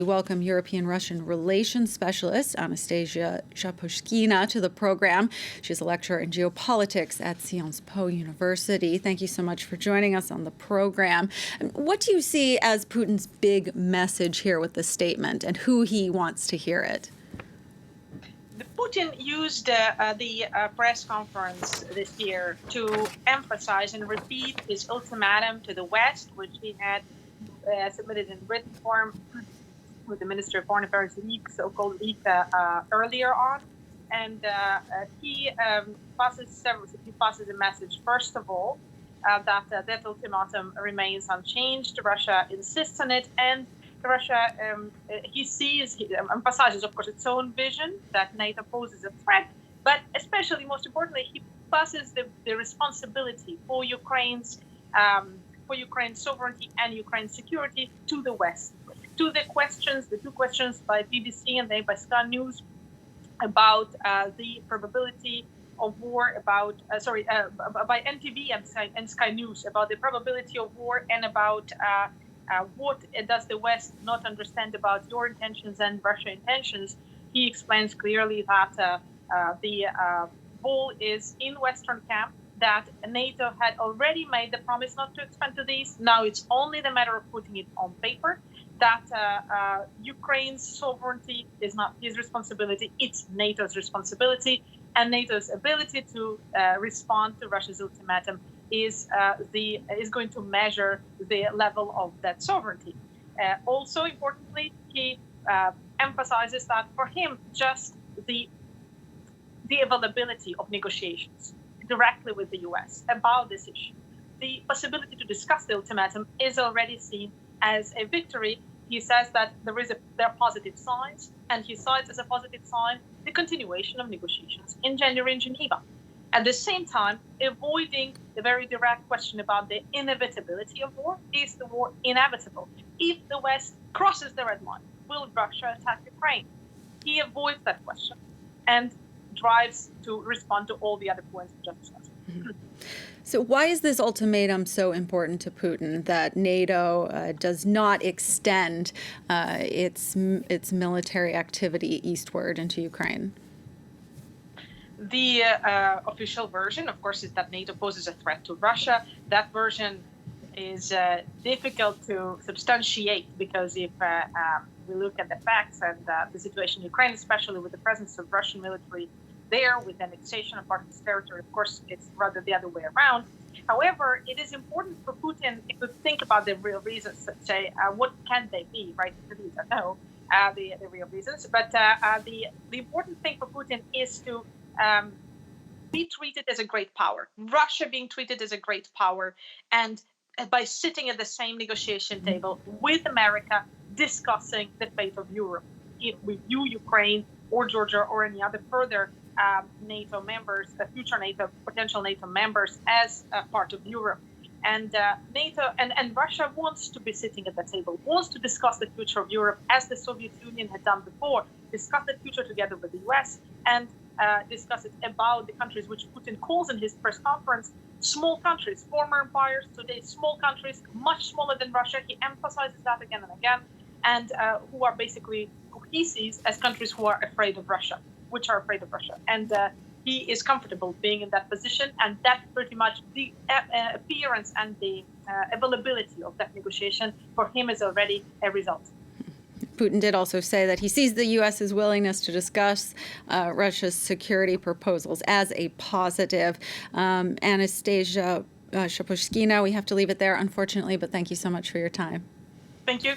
We welcome European-Russian relations specialist Anastasiya Shapochkina to the program. She's a lecturer in geopolitics at Sciences Po University. Thank you so much for joining us on the program. What do you see as Putin's big message here with this statement, and who he wants to hear it? Putin used the press conference this year to emphasize and repeat his ultimatum to the West, which he had submitted in written form with the Minister of Foreign Affairs leak, so-called leak, earlier on. And he passes a message, first of all, that ultimatum remains unchanged. Russia insists on it, and Russia, he emphasizes, of course, its own vision that NATO poses a threat, but especially, most importantly, he passes the responsibility for Ukraine's sovereignty and Ukraine's security to the West. To the two questions by BBC and then by Sky News about the probability of war, by NTV and Sky News about the probability of war, and about what does the West not understand about your intentions and Russia's intentions. He explains clearly that the ball is in Western camp, that NATO had already made the promise not to expand to these. Now it's only the matter of putting it on paper, that Ukraine's sovereignty is not his responsibility, it's NATO's responsibility, and NATO's ability to respond to Russia's ultimatum is going to measure the level of that sovereignty. Also, importantly, he emphasizes that for him, just the availability of negotiations directly with the US about this issue, the possibility to discuss the ultimatum, is already seen as a victory. He says that there are positive signs, and he cites as a positive sign the continuation of negotiations in January in Geneva. At the same time, avoiding the very direct question about the inevitability of war. Is the war inevitable? If the West crosses the red line, will Russia attack Ukraine? He avoids that question and drives to respond to all the other points we just discussed. Mm-hmm. So why is this ultimatum so important to Putin, that NATO does not extend its military activity eastward into Ukraine? The official version, of course, is that NATO poses a threat to Russia. That version is difficult to substantiate, because if we look at the facts and the situation in Ukraine, especially with the presence of Russian military there, with annexation of part of its territory, of course, it's rather the other way around. However, it is important for Putin, if we think about the real reasons, let's say, what can they be, right? We don't know the real reasons, but the important thing for Putin is to be treated as a great power. Russia being treated as a great power, and by sitting at the same negotiation table with America, discussing the fate of Europe. If we view Ukraine or Georgia or any other further NATO members, potential NATO members, as a part of Europe. And NATO and Russia wants to be sitting at the table, wants to discuss the future of Europe, as the Soviet Union had done before, discuss the future together with the US, and discuss it about the countries which Putin calls in his press conference small countries, former empires, today small countries, much smaller than Russia. He emphasizes that again and again, and who he sees as countries who are afraid of Russia, And he is comfortable being in that position, and that's pretty much the appearance and the availability of that negotiation for him is already a result. Putin did also say that he sees the U.S.'s willingness to discuss Russia's security proposals as a positive. Anastasiya Shapochkina, we have to leave it there, unfortunately, but thank you so much for your time. Thank you.